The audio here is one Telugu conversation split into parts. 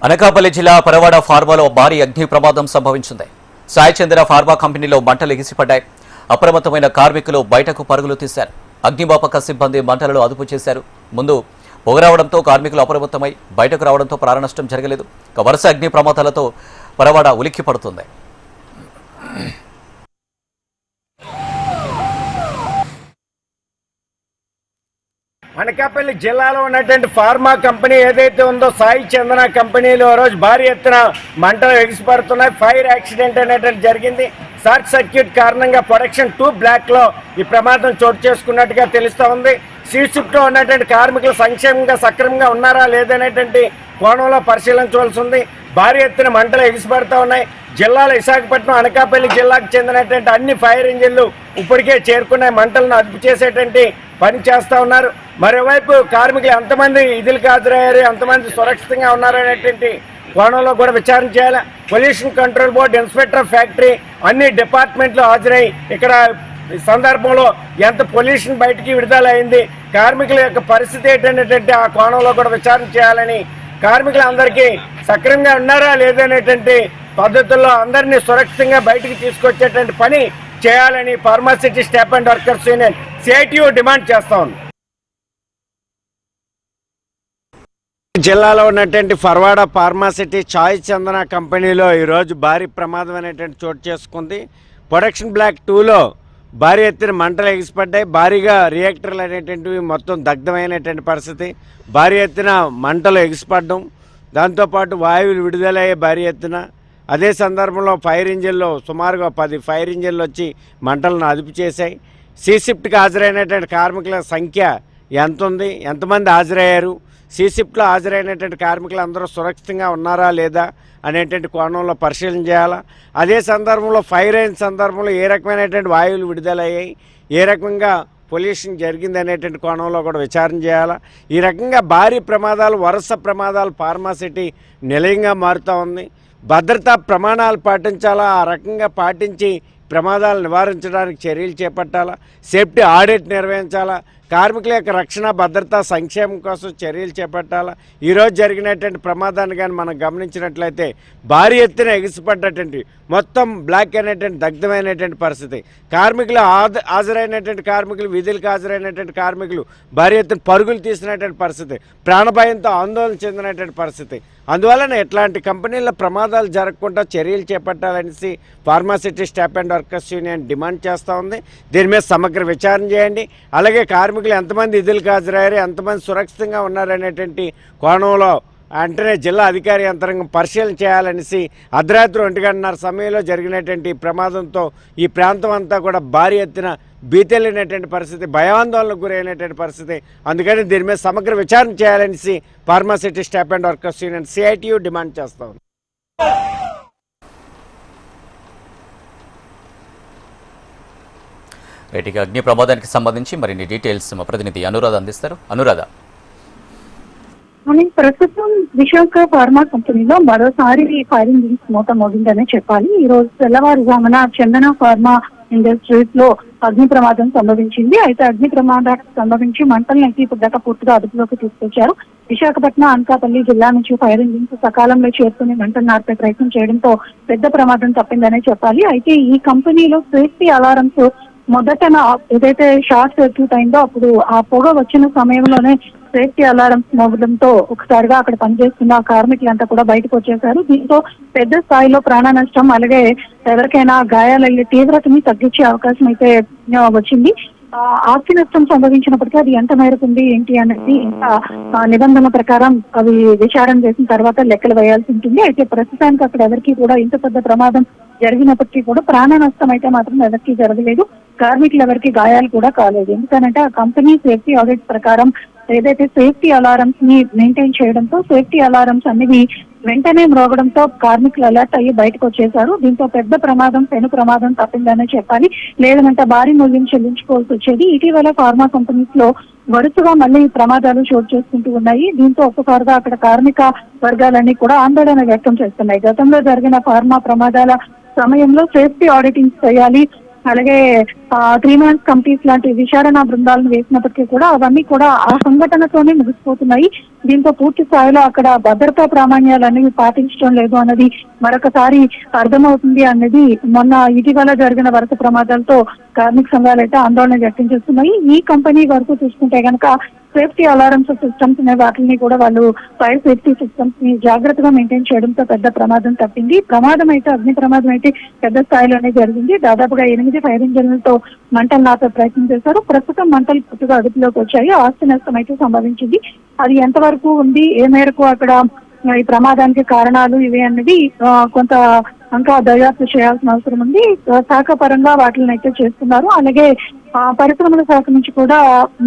అనకాపల్లి జిల్లా పరవాడ ఫార్మాలో భారీ అగ్ని ప్రమాదం సంభవించింది. సాయి చంద్ర ఫార్మా కంపెనీలో మంటలు ఎగిసిపడ్డాయి. అప్రమత్తమైన కార్మికులు బయటకు పరుగులు తీశారు. అగ్నిమాపక సిబ్బంది మంటలను అదుపు చేశారు. ముందు పొగరావడంతో కార్మికులు అప్రమత్తమై బయటకు రావడంతో ప్రాణనష్టం జరగలేదు. వరుస అగ్ని ప్రమాదాలతో పరవాడ ఉలిక్కి పడుతుంది. అనకాపల్లి జిల్లాలో ఉన్నటువంటి ఫార్మా కంపెనీ ఏదైతే ఉందో సాయి చందన కంపెనీలో రోజు భారీ ఎత్తున మంటలు ఎగిసిపడుతున్నాయి. ఫైర్ యాక్సిడెంట్ అనేటువంటి జరిగింది. షార్ట్ సర్క్యూట్ కారణంగా ప్రొడక్షన్ 2 బ్లాక్లో ఈ ప్రమాదం చోటు చేసుకున్నట్టుగా తెలుస్తూ ఉంది. సి షిఫ్ట్లో ఉన్నటువంటి కార్మికులు సంక్షేమంగా సక్రమంగా ఉన్నారా లేదనేటువంటి కోణంలో పరిశీలించవలసి ఉంది. భారీ ఎత్తున మంటలు ఎగిసిపడుతూ ఉన్నాయి. జిల్లాలో విశాఖపట్నం అనకాపల్లి జిల్లాకు చెందినటువంటి అన్ని ఫైర్ ఇంజిన్లు ఇప్పటికే చేరుకున్నాయి. మంటలను అదుపు చేసేటువంటి పని చేస్తూ ఉన్నారు. మరోవైపు కార్మికులు ఎంతమంది విధులకు హాజరయ్యారు, ఎంతమంది సురక్షితంగా ఉన్నారనేటువంటి కోణంలో కూడా విచారణ చేయాలి. Pollution control board, inspector of factory అన్ని డిపార్ట్మెంట్లు హాజరై ఇక్కడ ఈ సందర్భంలో ఎంత పొల్యూషన్ బయటికి విడుదలైంది, కార్మికుల యొక్క పరిస్థితి ఏంటనేటువంటి ఆ కోణంలో కూడా విచారణ చేయాలని, కార్మికులందరికీ సక్రమంగా ఉన్నారా లేదనేటువంటి పద్ధతుల్లో అందరినీ సురక్షితంగా బయటికి తీసుకొచ్చేటువంటి పని చేయాలని pharma city staff and workers union CITU demand చేస్తా ఉంది. జిల్లాలో ఉన్నటువంటి ఫర్వాడ ఫార్మాసిటీ సాయి చందన కంపెనీలో ఈరోజు భారీ ప్రమాదం అనేటువంటి చోటు చేసుకుంది. ప్రొడక్షన్ బ్లాక్ 2లో భారీ ఎత్తున మంటలు ఎగిసిపడ్డాయి. భారీగా రియాక్టర్లు అనేటువంటివి మొత్తం దగ్ధమైనటువంటి పరిస్థితి. భారీ ఎత్తున మంటలు ఎగిసిపడడం, దాంతోపాటు వాయువులు విడుదలయ్యే భారీ ఎత్తున. అదే సందర్భంలో ఫైర్ ఇంజిన్లో సుమారుగా 10 ఫైర్ ఇంజిన్లు వచ్చి మంటలను అదుపు చేశాయి. సి షిఫ్ట్కి హాజరైనటువంటి కార్మికుల సంఖ్య ఎంత ఉంది, ఎంతమంది హాజరయ్యారు, సి షిఫ్ట్లో హాజరైనటువంటి కార్మికులు అందరూ సురక్షితంగా ఉన్నారా లేదా అనేటువంటి కోణంలో పరిశీలన చేయాలా. అదే సందర్భంలో ఫైర్ అయిన సందర్భంలో ఏ రకమైనటువంటి వాయువులు విడుదలయ్యాయి, ఏ రకంగా పొల్యూషన్ జరిగింది అనేటువంటి కోణంలో కూడా విచారణ చేయాలా. ఈ రకంగా భారీ ప్రమాదాలు, వరుస ప్రమాదాలు ఫార్మాసిటీ నిలయంగా మారుతూ ఉంది. భద్రతా ప్రమాణాలు పాటించాలా, ఆ రకంగా పాటించి ప్రమాదాలు నివారించడానికి చర్యలు చేపట్టాలా, సేఫ్టీ ఆడిట్ నిర్వహించాలా, కార్మికుల యొక్క రక్షణ, భద్రత, సంక్షేమం కోసం చర్యలు చేపట్టాలా. ఈరోజు జరిగినటువంటి ప్రమాదాన్ని కానీ మనం గమనించినట్లయితే భారీ ఎత్తున ఎగిసిపడ్డటువంటి మొత్తం బ్లాక్ అయినటువంటి దగ్ధమైనటువంటి పరిస్థితి. కార్మికులు హాజరైనటువంటి కార్మికులు, విధులకు హాజరైనటువంటి కార్మికులు భారీ ఎత్తున పరుగులు తీసినటువంటి పరిస్థితి, ప్రాణభయంతో ఆందోళన చెందినటువంటి పరిస్థితి. అందువలన ఇట్లాంటి కంపెనీల ప్రమాదాలు జరగకుండా చర్యలు చేపట్టాలనేసి Pharma City staff and workers union demand చేస్తూ ఉంది. దీని మీద సమగ్ర విచారణ చేయండి. అలాగే కార్మికులు ఎంతమంది విధులకు హాజరయ్యారు, ఎంతమంది సురక్షితంగా ఉన్నారనేటువంటి కోణంలో వెంటనే జిల్లా అధికారి యంత్రాంగం పరిశీలన చేయాలనేసి అర్ధరాత్రి 1:30 సమయంలో జరిగినటువంటి ప్రమాదంతో ఈ ప్రాంతం అంతా కూడా భారీ ఎత్తున భీతెళ్ళినటువంటి పరిస్థితి, భయాందోళనకు గురైనటువంటి పరిస్థితి. అందుకని దీని మీద సమగ్ర విచారణ చేయాలనేసి pharma city staff and workers union CITU demand చేస్తా ఉంది. వీటికి అగ్ని ప్రమాదానికి సంబంధించి మరిన్ని డీటెయిల్స్ మా ప్రతినిధి అనురాధ అందిస్తారు. అనురాధ, ప్రస్తుతం విశాఖ ఫార్మా కంపెనీలో మరోసారి ఫైరింగ్ మూత మోగిందనే చెప్పాలి. ఈ రోజు తెల్లవారుజామున చందన ఫార్మా ఇండస్ట్రీస్ లో అగ్ని ప్రమాదం సంభవించింది. అయితే అగ్ని ప్రమాదానికి సంభవించి మంటలను ఇప్పుడు పూర్తిగా అదుపులోకి తీసుకొచ్చారు. విశాఖపట్నం, అనకాపల్లి జిల్లా నుంచి ఫైర్ ఇంజిన్స్ సకాలంలో చేరుకుని మంటలు నార్పే ప్రయత్నం చేయడంతో పెద్ద ప్రమాదం తప్పిందనే చెప్పాలి. అయితే ఈ కంపెనీలో సేఫ్టీ అలారమ్స్ మొదట ఏదైతే షార్ట్ సర్క్యూట్ అయిందో అప్పుడు ఆ పొగ వచ్చిన సమయంలోనే సేఫ్టీ అలారమ్స్ మోగడంతో ఒకసారిగా అక్కడ పనిచేస్తున్న కార్మికులంతా కూడా బయటకు వచ్చేశారు. దీంతో పెద్ద స్థాయిలో ప్రాణ నష్టం, అలాగే ఎవరికైనా గాయాలయ్యే తీవ్రతని తగ్గించే అవకాశం అయితే వచ్చింది. ఆస్తి నష్టం సంభవించినప్పటికీ అది ఎంత మేరకు ఉంది ఏంటి అనేది ఇంకా నిబంధనల ప్రకారం అవి విచారణ చేసిన తర్వాత లెక్కలు వేయాల్సి ఉంటుంది. అయితే ప్రస్తుతానికి అక్కడ ఎవరికి కూడా ఇంత పెద్ద ప్రమాదం జరిగినప్పటికీ కూడా ప్రాణ నష్టం అయితే మాత్రం ఎవరికి జరగలేదు. కార్మికులు ఎవరికి గాయాలు కూడా కాలేదు. ఎందుకంటే ఆ కంపెనీ సేఫ్టీ ఆడిట్ ప్రకారం ఏదైతే సేఫ్టీ అలారమ్స్ ని మెయింటైన్ చేయడంతో సేఫ్టీ అలారమ్స్ అనేవి వెంటనే మ్రోగడంతో కార్మికులు అలర్ట్ అయ్యి బయటకు వచ్చేశారు. దీంతో పెద్ద ప్రమాదం, పెను ప్రమాదం తప్పిందనే చెప్పాలి. లేదంటే భారీ మూల్యం చెల్లించుకోవాల్సి వచ్చేది. ఇటీవల ఫార్మా కంపెనీస్ లో వరుసగా మళ్ళీ ప్రమాదాలు చోటు చేసుకుంటూ ఉన్నాయి. దీంతో ఒక్కసారిగా అక్కడ కార్మిక వర్గాలన్నీ కూడా ఆందోళన వ్యక్తం చేస్తున్నాయి. గతంలో జరిగిన ఫార్మా ప్రమాదాల సమయంలో సేఫ్టీ ఆడిటింగ్ చేయాలి, అలాగే 3 మంత్స్ కమిటీస్ లాంటి విచారణ బృందాలను వేసినప్పటికీ కూడా అవన్నీ కూడా ఆ సంఘటనతోనే ముగిసిపోతున్నాయి. దీంతో పూర్తి స్థాయిలో అక్కడ భద్రతా ప్రామాణ్యాలు అనేవి పాటించడం లేదు అన్నది మరొకసారి అర్థమవుతుంది అన్నది మొన్న ఇటీవల జరిగిన వరుస ప్రమాదాలతో కార్మిక సంఘాలు అయితే ఆందోళన వ్యక్తం చేస్తున్నాయి. ఈ కంపెనీ వరకు చూసుకుంటే కనుక సేఫ్టీ అలారమ్స్ సిస్టమ్స్ అనే వాటిని కూడా వాళ్ళు ఫైర్ సేఫ్టీ సిస్టమ్స్ ని జాగ్రత్తగా మెయింటైన్ చేయడంతో పెద్ద ప్రమాదం తప్పింది. ప్రమాదం అయితే అగ్ని ప్రమాదం అయితే పెద్ద స్థాయిలోనే జరిగింది. దాదాపుగా 8 ఫైర్ ఇంజన్లతో మంటలు నాపే ప్రయత్నం చేశారు. ప్రస్తుతం మంటలు పూర్తిగా అదుపులోకి వచ్చాయి. ఆస్తి నష్టం అయితే సంభవించింది. అది ఎంతవరకు ఉంది, ఏ మేరకు అక్కడ ఈ ప్రమాదానికి కారణాలు ఇవి అన్నది కొంత ఇంకా దర్యాప్తు చేయాల్సిన అవసరం ఉంది. శాఖ పరంగా వాటిని అయితే చేస్తున్నారు. అలాగే పరిశ్రమల శాఖ నుంచి కూడా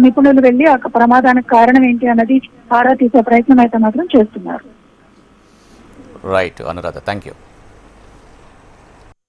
నిపుణులు వెళ్లి ఆ ప్రమాదానికి కారణం ఏంటి అన్నది ఆరా తీసే ప్రయత్నం అయితే మాత్రం చేస్తున్నారు. Right Anuradha, thank you.